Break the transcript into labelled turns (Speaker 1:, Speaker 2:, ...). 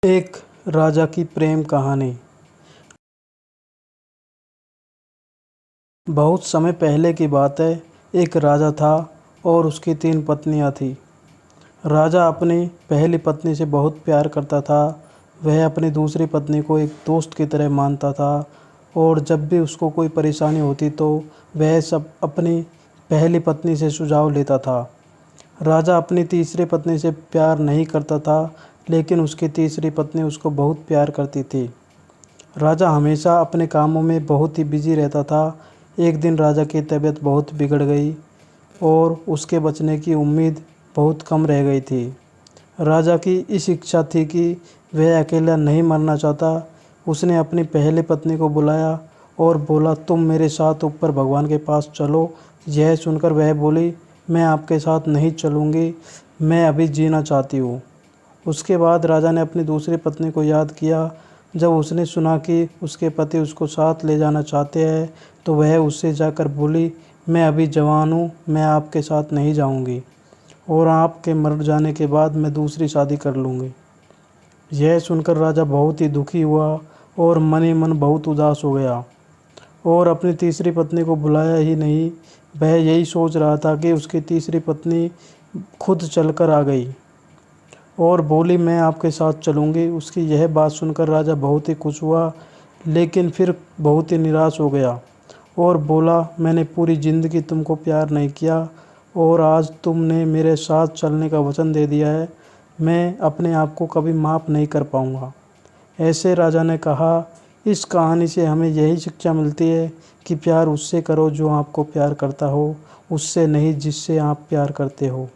Speaker 1: एक राजा की प्रेम कहानी। बहुत समय पहले की बात है। एक राजा था और उसकी 3 पत्नियां थीं। राजा अपनी पहली पत्नी से बहुत प्यार करता था। वह अपनी दूसरी पत्नी को एक दोस्त की तरह मानता था और जब भी उसको कोई परेशानी होती तो वह सब अपनी पहली पत्नी से सुझाव लेता था। राजा अपनी तीसरी पत्नी से प्यार नहीं करता था, लेकिन उसकी तीसरी पत्नी उसको बहुत प्यार करती थी। राजा हमेशा अपने कामों में बहुत ही बिजी रहता था। एक दिन राजा की तबीयत बहुत बिगड़ गई और उसके बचने की उम्मीद बहुत कम रह गई थी। राजा की इस इच्छा थी कि वह अकेला नहीं मरना चाहता। उसने अपनी पहली पत्नी को बुलाया और बोला, तुम मेरे साथ ऊपर भगवान के पास चलो। यह सुनकर वह बोली, मैं आपके साथ नहीं चलूँगी, मैं अभी जीना चाहती हूँ। उसके बाद राजा ने अपनी दूसरी पत्नी को याद किया। जब उसने सुना कि उसके पति उसको साथ ले जाना चाहते हैं तो वह उससे जाकर बोली, मैं अभी जवान हूँ, मैं आपके साथ नहीं जाऊँगी और आपके मर जाने के बाद मैं दूसरी शादी कर लूँगी। यह सुनकर राजा बहुत ही दुखी हुआ और मन ही मन बहुत उदास हो गया और अपनी तीसरी पत्नी को बुलाया ही नहीं। वह यही सोच रहा था कि उसकी तीसरी पत्नी खुद चलकर आ गई और बोली, मैं आपके साथ चलूँगी। उसकी यह बात सुनकर राजा बहुत ही खुश हुआ, लेकिन फिर बहुत ही निराश हो गया और बोला, मैंने पूरी ज़िंदगी तुमको प्यार नहीं किया और आज तुमने मेरे साथ चलने का वचन दे दिया है। मैं अपने आप को कभी माफ़ नहीं कर पाऊँगा। ऐसे राजा ने कहा। इस कहानी से हमें यही शिक्षा मिलती है कि प्यार उससे करो जो आपको प्यार करता हो, उससे नहीं जिससे आप प्यार करते हो।